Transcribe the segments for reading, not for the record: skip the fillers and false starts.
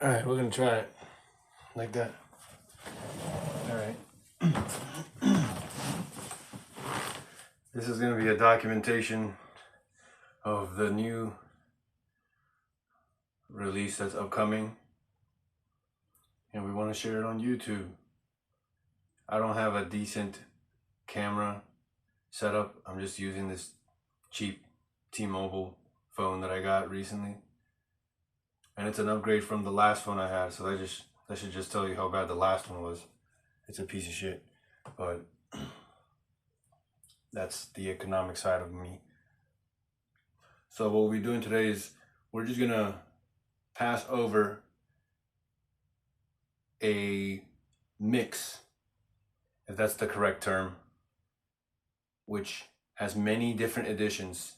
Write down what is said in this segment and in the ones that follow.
All right, we're gonna try it like that. All right. This is gonna be a documentation of the new release that's upcoming, and we want to share it on YouTube. I don't have a decent camera setup. I'm just using this cheap T-Mobile phone that I got recently, and it's an upgrade from the last phone I had. So that should just tell you how bad the last one was. It's a piece of shit, but that's the economic side of me. So what we're doing today is we're just gonna pass over a mix, if that's the correct term, which has many different editions,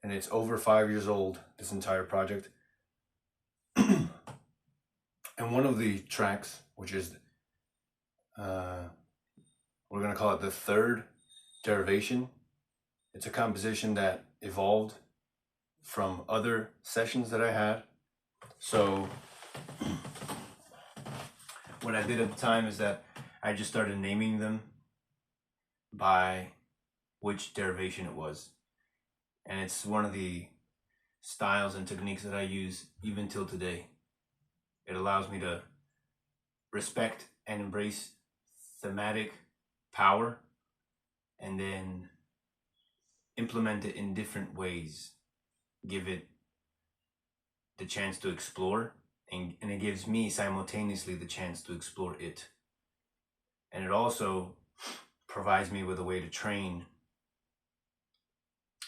and it's over 5 years old, this entire project. And one of the tracks, which is we're gonna call it the third derivation. It's a composition that evolved from other sessions that I had. So what I did at the time is that I just started naming them by which derivation it was. And it's one of the styles and techniques that I use even till today. It allows me to respect and embrace thematic power and then implement it in different ways, give it the chance to explore, and it gives me simultaneously the chance to explore it. And it also provides me with a way to train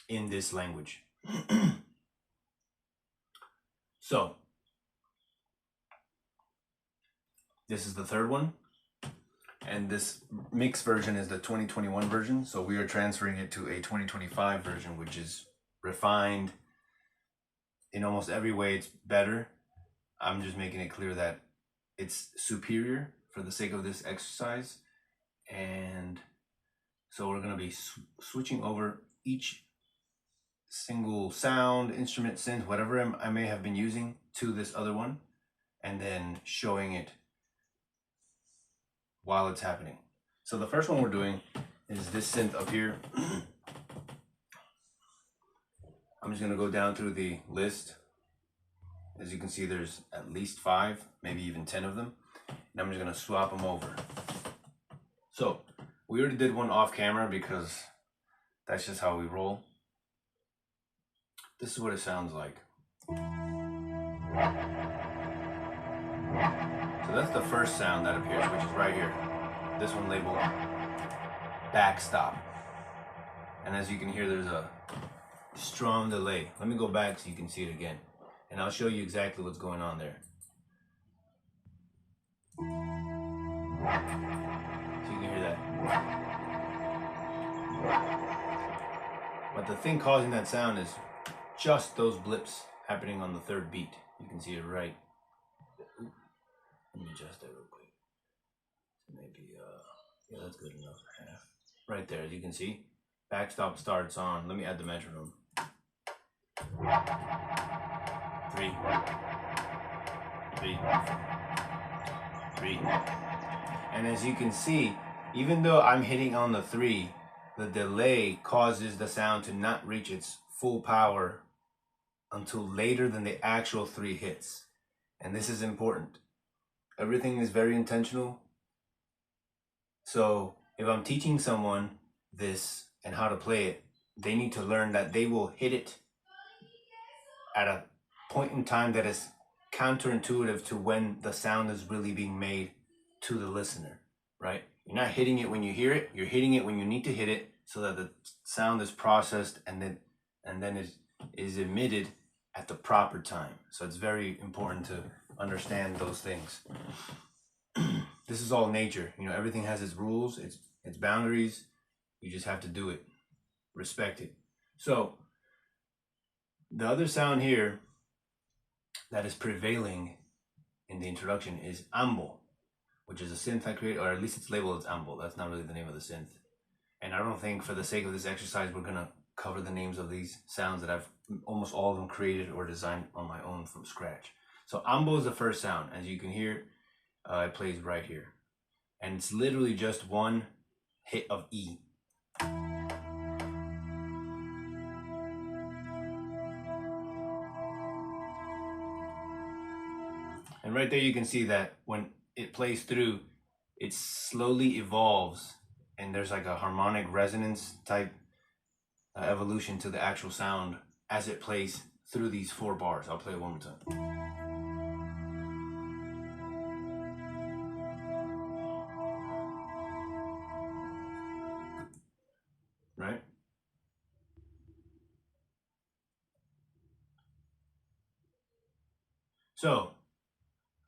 in this language. So this is the third one, and this mix version is the 2021 version. So we are transferring it to a 2025 version, which is refined in almost every way. It's better. I'm just making it clear that it's superior for the sake of this exercise. And so we're going to be switching over each single sound, instrument, synth, whatever I may have been using to this other one, and then showing it while it's happening. So the first one we're doing is this synth up here. I'm just going to go down through the list. As you can see, there's at least 5, maybe even 10 of them. And I'm just going to swap them over. So we already did one off camera because that's just how we roll. This is what it sounds like. So that's the first sound that appears, which is right here. This one labeled backstop. And as you can hear, there's a strong delay. Let me go back so you can see it again. And I'll show you exactly what's going on there. So you can hear that. But the thing causing that sound is just those blips happening on the third beat. You can see it right. Let me adjust that real quick. Maybe, yeah, that's good enough. Half. Right there, as you can see, backstop starts on. Let me add the metronome. 3, 3, 3. And as you can see, even though I'm hitting on the 3, the delay causes the sound to not reach its full power until later than the actual 3 hits. And this is important. Everything is very intentional. So if I'm teaching someone this and how to play it, they need to learn that they will hit it at a point in time that is counterintuitive to when the sound is really being made to the listener, right? You're not hitting it when you hear it, you're hitting it when you need to hit it so that the sound is processed and then it is emitted at the proper time. So it's very important to understand those things. This is all nature, you know, everything has its rules, its boundaries. You just have to do it, respect it. So the other sound here that is prevailing in the introduction is ambo, which is a synth I created, or at least it's labeled as ambo. That's not really the name of the synth. And I don't think for the sake of this exercise, we're gonna cover the names of these sounds that I've almost all of them created or designed on my own from scratch. So ambo is the first sound. As you can hear, it plays right here. And it's literally just one hit of E. And right there you can see that when it plays through, it slowly evolves and there's like a harmonic resonance type evolution to the actual sound as it plays through these 4 bars. I'll play it one more time. Right? So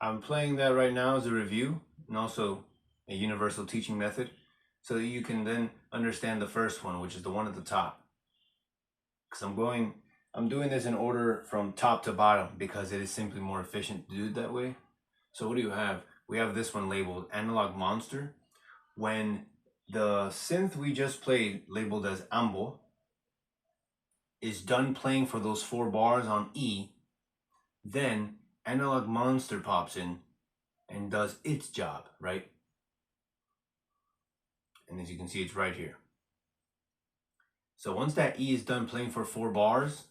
I'm playing that right now as a review and also a universal teaching method so that you can then understand the first one, which is the one at the top. Because I'm doing this in order from top to bottom because it is simply more efficient to do it that way. So what do you have? We have this one labeled Analog Monster. When the synth we just played, labeled as ambo, is done playing for those 4 bars on E, then Analog Monster pops in and does its job, right? And as you can see, it's right here. So once that E is done playing for 4 bars,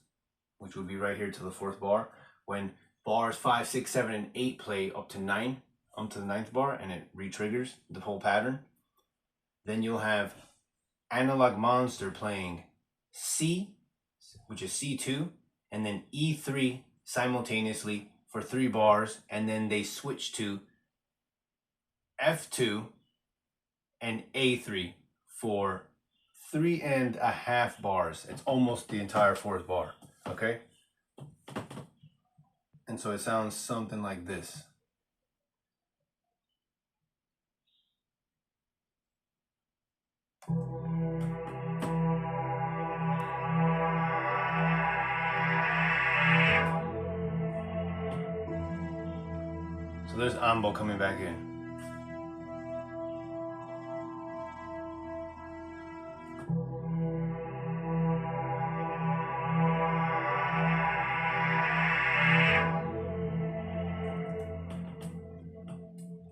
which would be right here to the 4th bar, when bars 5, 6, 7, and 8 play up to 9, up to the 9th bar, and it re-triggers the whole pattern, then you'll have Analog Monster playing C, which is C2, and then E3 simultaneously for 3 bars, and then they switch to F2 and A3 for 3.5 bars. It's almost the entire 4th bar, okay? And so it sounds something like this. So there's ambo coming back in.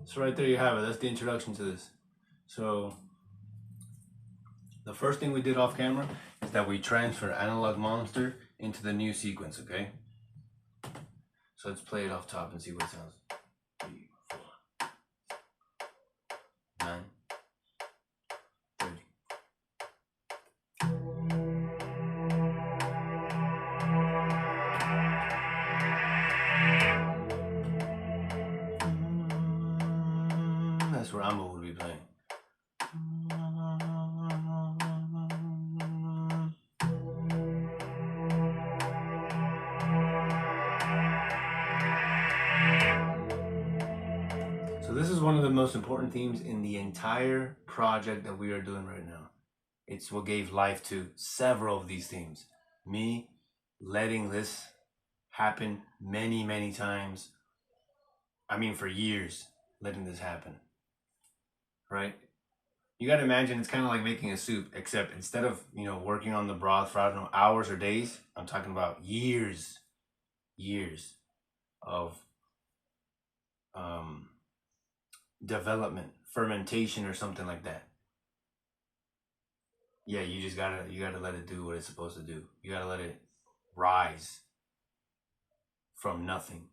So right there you have it. That's the introduction to this. So the first thing we did off camera is that we transfer Analog Monster into the new sequence, okay? So let's play it off top and see what it sounds. 3, 4, 9, 30. That's where ambo would be playing. So this is one of the most important themes in the entire project that we are doing right now. It's what gave life to several of these themes. Me letting this happen many, many times. I mean, for years, letting this happen, right? You got to imagine it's kind of like making a soup, except instead of, working on the broth for, I don't know, hours or days, I'm talking about years of development, fermentation or something like that. Yeah, you gotta let it do what it's supposed to do. You gotta let it rise from nothing.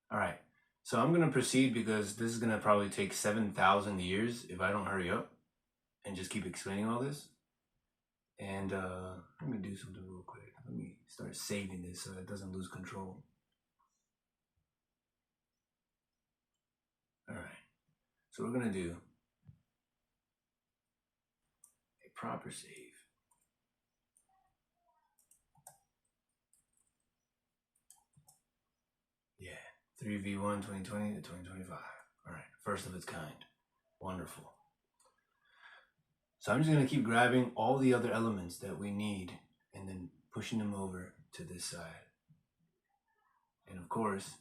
All right, so I'm gonna proceed because this is gonna probably take 7,000 years if I don't hurry up and just keep explaining all this. And let me do something real quick. Let me start saving this so it doesn't lose control. All right, so we're gonna do a proper save. Yeah, 3v1 2020 to 2025. All right, first of its kind. Wonderful. So I'm just gonna keep grabbing all the other elements that we need and then pushing them over to this side. And of course,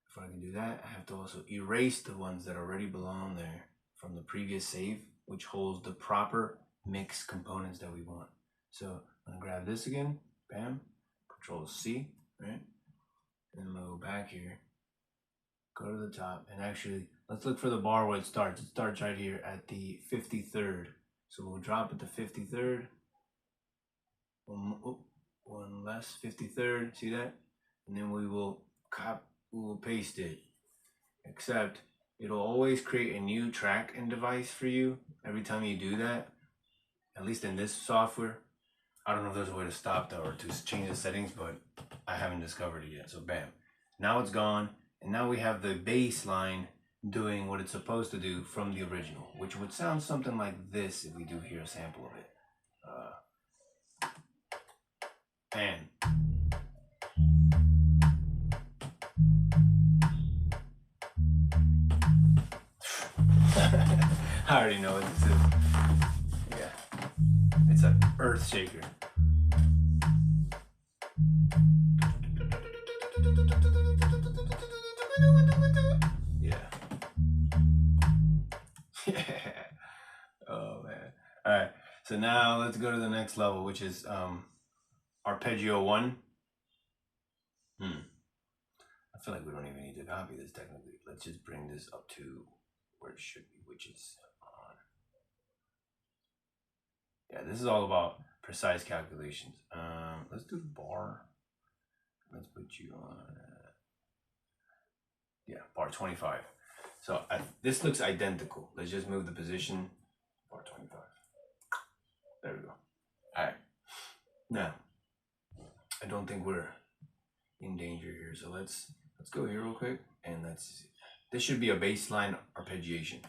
before I can do that, I have to also erase the ones that already belong there from the previous save, which holds the proper mix components that we want. So I'm gonna grab this again, bam, Control C, right? And I'm gonna go back here, go to the top, and actually, let's look for the bar where it starts. It starts right here at the 53rd. So we'll drop it to 53rd. One less, 53rd, see that? And then we will paste it. Except it'll always create a new track and device for you every time you do that. At least in this software. I don't know if there's a way to stop that or to change the settings, but I haven't discovered it yet. So bam, now it's gone, and now we have the bass line doing what it's supposed to do from the original, which would sound something like this if we do hear a sample of it. And I already know what this is. Yeah, it's an earth shaker. Yeah. Yeah. Oh man. All right. So now let's go to the next level, which is arpeggio 1. I feel like we don't even need to copy this technically. Let's just bring this up to where it should be, which is on. Yeah, this is all about precise calculations. Let's do the bar. Let's put you on. Yeah, bar 25. So this looks identical. Let's just move the position. Bar 25. There we go. All right. Now, I don't think we're in danger here. So let's go here real quick, and this should be a baseline arpeggiation.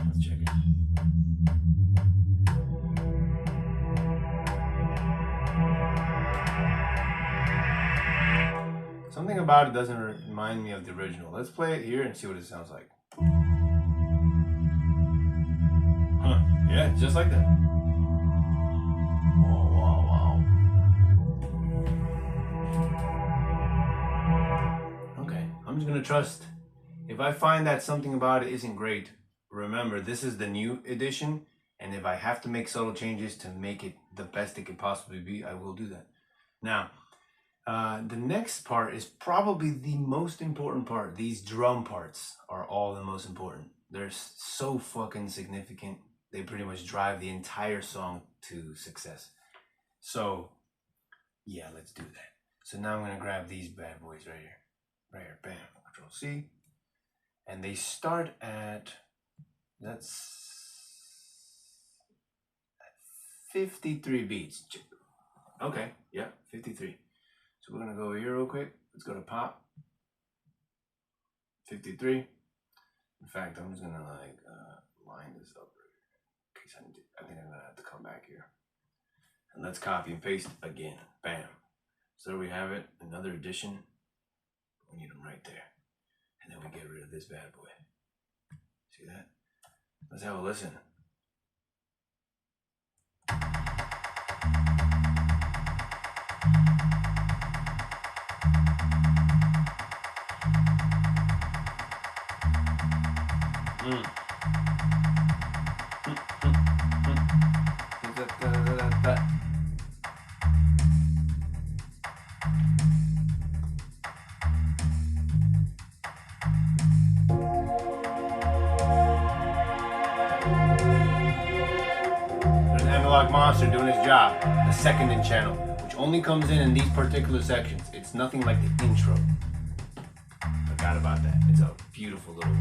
Let's check it. Something about it doesn't remind me of the original. Let's play it here and see what it sounds like. Huh, yeah, just like that. Oh, wow. Okay, I'm just gonna trust. If I find that something about it isn't great, remember, this is the new edition, and if I have to make subtle changes to make it the best it could possibly be, I will do that. Now, the next part is probably the most important part. These drum parts are all the most important. They're so fucking significant. They pretty much drive the entire song to success. So, yeah, let's do that. So now I'm gonna grab these bad boys right here, bam, Control C. And they start at, that's 53 beats. Okay, yeah, 53. So we're gonna go over here real quick. Let's go to pop. 53. In fact, I'm just gonna like line this up in case I think I'm gonna have to come back here. And let's copy and paste again. Bam. So there we have it. Another addition. We need them right there. And then we get rid of this bad boy. See that? Let's have a listen. There's an analog monster doing his job, the second in channel, which only comes in these particular sections. It's nothing like the intro. Forgot about that. It's a beautiful little.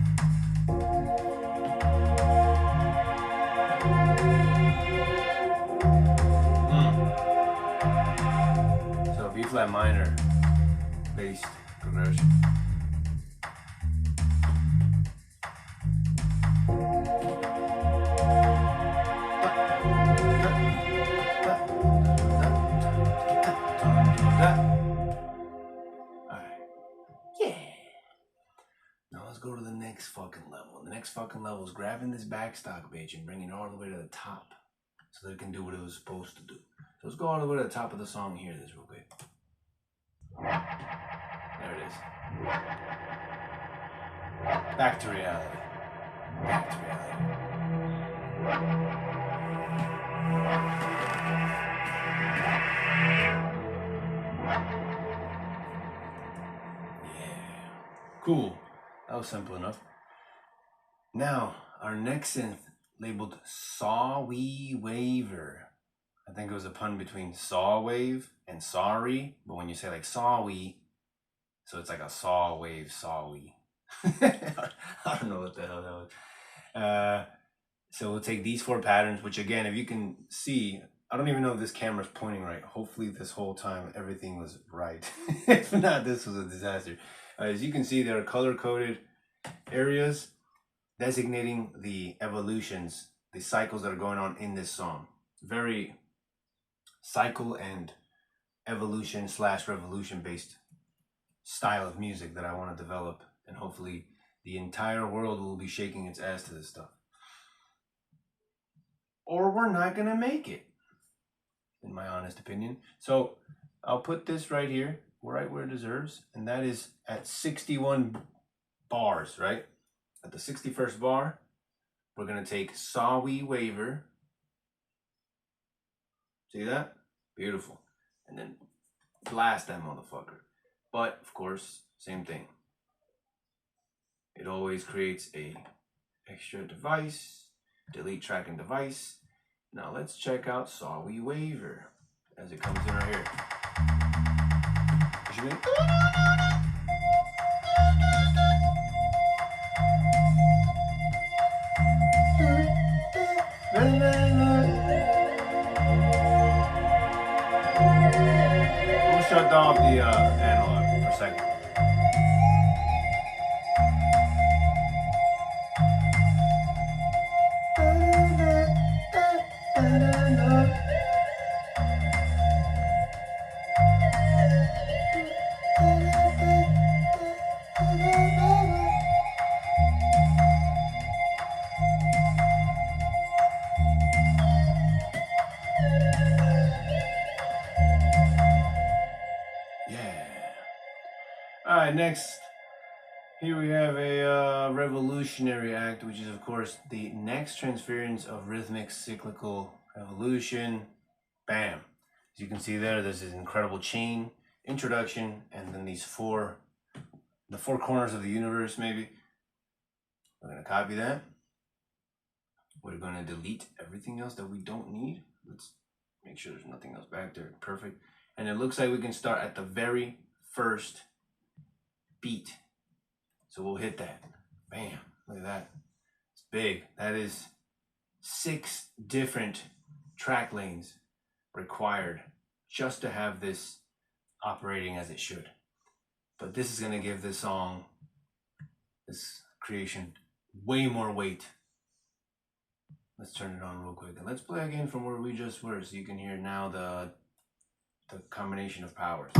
So B flat minor based progression. Go to the next fucking level. The next fucking level is grabbing this backstock bitch and bringing it all the way to the top so that it can do what it was supposed to do. So let's go all the way to the top of the song and hear this real quick. There it is. Back to reality. Back to reality. Cool. That was simple enough. Now, our next synth, labeled Saw We Waver. I think it was a pun between saw wave and sorry, but when you say like saw we, so it's like a saw wave, saw we. I don't know what the hell that was. So we'll take these 4 patterns, which again, if you can see, I don't even know if this camera's pointing right. Hopefully this whole time everything was right. If not, this was a disaster. As you can see, there are color-coded areas designating the evolutions, the cycles that are going on in this song. Very cycle and evolution / revolution based style of music that I want to develop, and hopefully the entire world will be shaking its ass to this stuff. Or we're not gonna make it, in my honest opinion. So I'll put this right here, right where it deserves, and that is at 61 bars, right? At the 61st bar, we're gonna take Saw We Waver. See that? Beautiful. And then blast that motherfucker. But of course, same thing. It always creates a extra device, delete track and device. Now let's check out Saw We Waver as it comes in right here. We'll shut off the analog for a second. Alright, next, here we have a revolutionary act, which is of course the next transference of rhythmic cyclical evolution. Bam! As you can see there, there's this incredible chain introduction, and then these the 4 corners of the universe, maybe. We're gonna copy that. We're gonna delete everything else that we don't need. Let's make sure there's nothing else back there. Perfect. And it looks like we can start at the very first beat. So we'll hit that. Bam. Look at that. It's big. That is 6 different track lanes required just to have this operating as it should. But this is going to give this song, this creation, way more weight. Let's turn it on real quick. And let's play again from where we just were so you can hear now the combination of powers.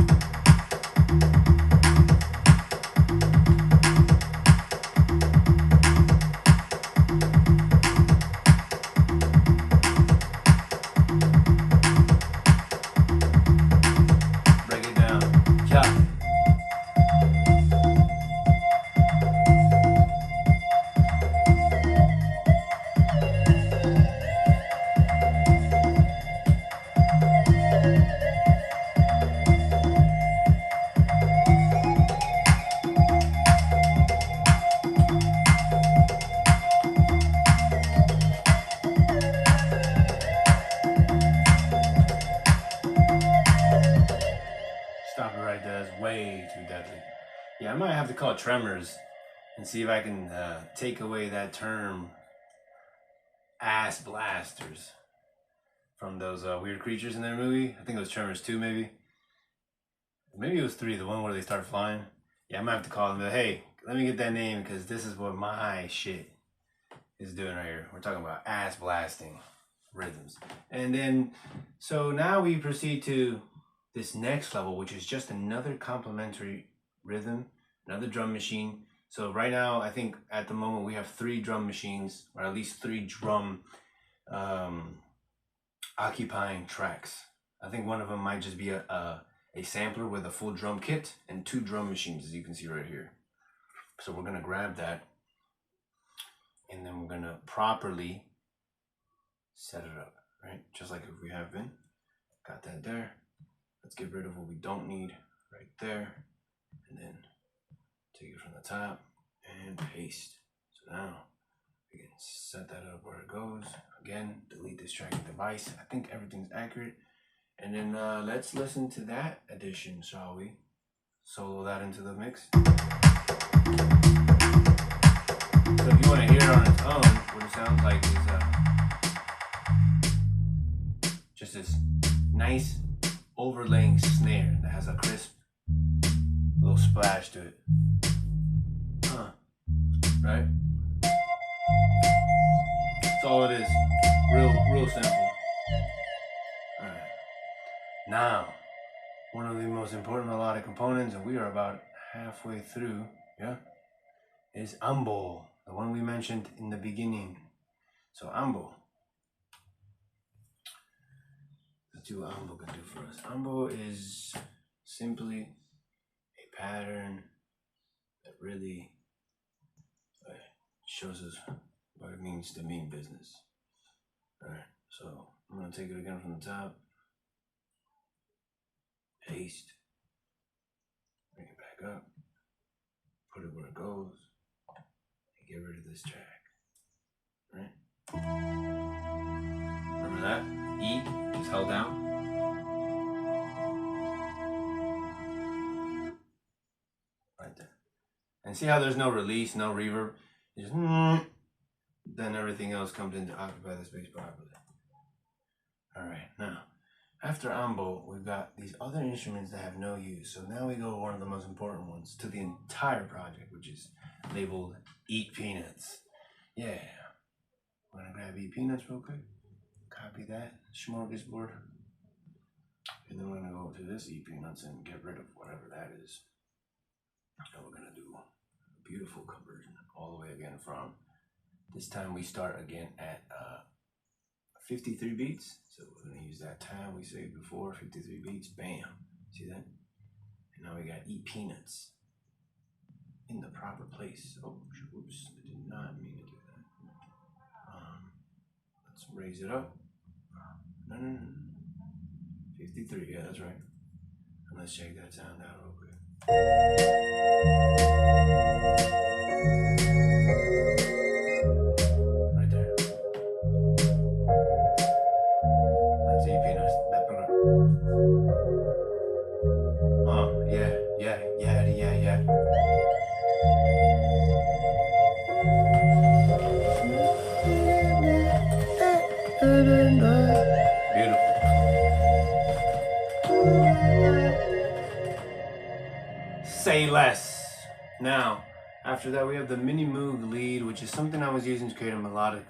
Stop it right there. That's way too deadly. Yeah, I might have to call Tremors and see if I can take away that term ass blasters from those weird creatures in their movie. I think it was Tremors 2 maybe. Maybe it was 3, the one where they start flying. Yeah, I might have to call them and be like, hey, let me get that name because this is what my shit is doing right here. We're talking about ass blasting rhythms. And then, so now we proceed to this next level, which is just another complementary rhythm, another drum machine. So right now, I think at the moment we have 3 drum machines, or at least 3 drum occupying tracks. I think one of them might just be a sampler with a full drum kit and 2 drum machines, as you can see right here. So we're gonna grab that, and then we're gonna properly set it up, right? Just like if we have been. Got that there. Let's get rid of what we don't need right there. And then take it from the top and paste. So now we can set that up where it goes. Again, delete distracting device. I think everything's accurate. And then let's listen to that addition, shall we? Solo that into the mix. So if you want to hear it on its own, what it sounds like is just this nice overlaying snare that has a crisp little splash to it. Right? That's all it is. Real simple. Alright. Now, one of the most important melodic components, and we are about halfway through, yeah, is ambo, the one we mentioned in the beginning. So ambo. Let's see what ambo can do for us. Ambo is simply a pattern that really shows us what it means to mean business. Alright, so I'm going to take it again from the top. Paste. Bring it back up. Put it where it goes. And get rid of this track. Right? Remember that? E is held down. Right there. And see how there's no release, no reverb? Just then everything else comes in to occupy the space properly. Alright, now after ambo, we've got these other instruments that have no use. So now we go to one of the most important ones to the entire project, which is labeled Eat Peanuts. Yeah. We're gonna grab Eat Peanuts real quick. Copy that smorgasbord. And then we're gonna go to this Eat Peanuts and get rid of whatever that is. And we're gonna do a beautiful conversion all the way again from, this time we start again at 53 beats. So we're gonna use that time we saved before, 53 beats, bam. See that? And now we got Eat Peanuts in the proper place. Oh, oops, I did not mean to do that. Let's raise it up. No. 53, yeah, that's right. And let's check that sound out real quick. Right there. That's Eat Peanuts. That program. Yeah. Beautiful. Say less. Now, after that we have the mini moog lead, which is something I was using to create a melodic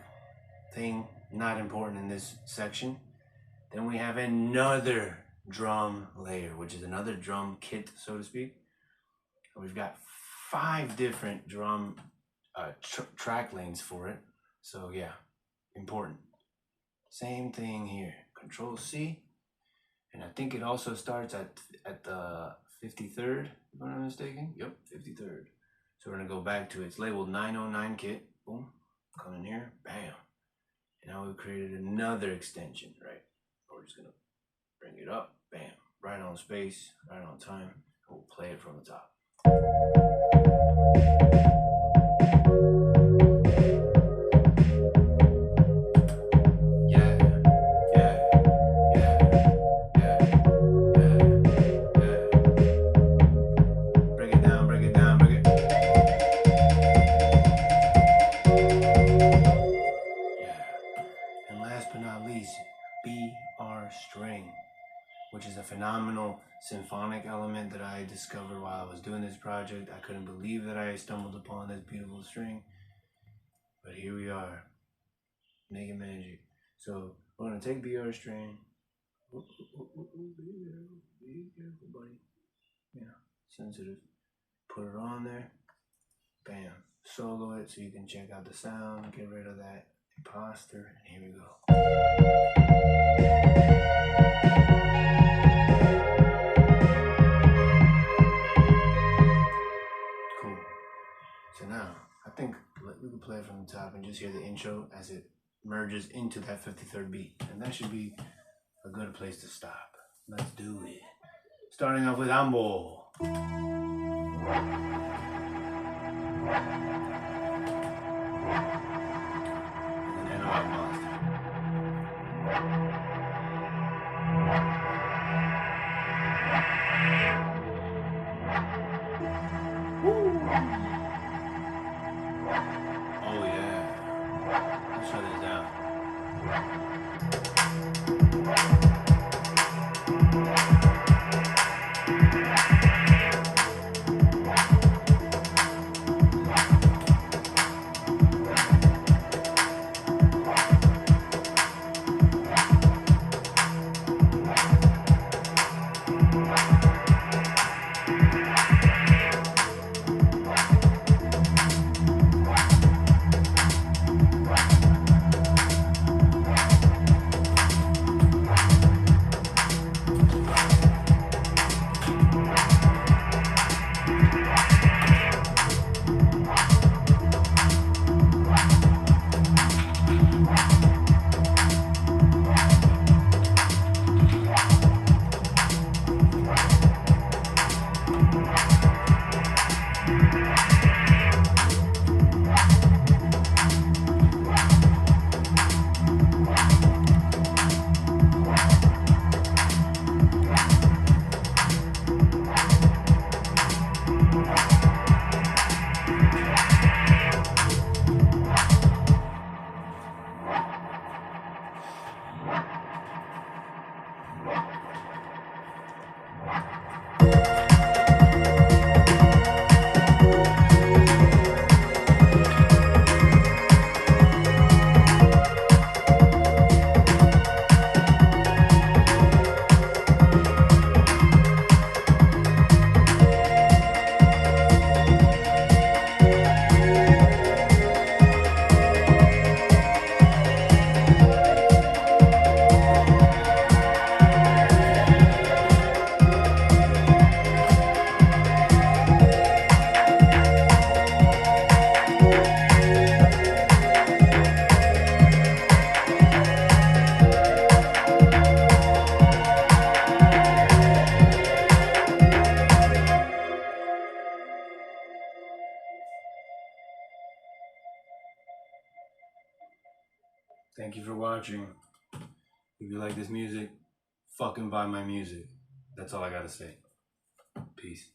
thing, not important in this section. Then we have another drum layer, which is another drum kit, so to speak. And we've got 5 different drum track lanes for it. So yeah, important. Same thing here. Control C. And I think it also starts at the 53rd, if I'm not mistaken. Yep, 53rd. So we're gonna go back to it's labeled 909 kit. Boom. Come in here. Bam. And now we've created another extension, right? We're just gonna bring it up. Bam. Right on space, right on time. And we'll play it from the top. Which is a phenomenal symphonic element that I discovered while I was doing this project. I couldn't believe that I stumbled upon this beautiful string, but here we are, making magic. So we're gonna take BR string. Be careful, buddy. Yeah, sensitive. Put it on there. Bam. Solo it so you can check out the sound. Get rid of that imposter. And here we go. Cool. So now, I think we can play it from the top and just hear the intro as it merges into that 53rd beat. And that should be a good place to stop. Let's do it. Starting off with ambo. And then analog master. Oh yeah. Let's shut this down. Thank you for watching. If you like this music, fucking buy my music. That's all I gotta say. Peace.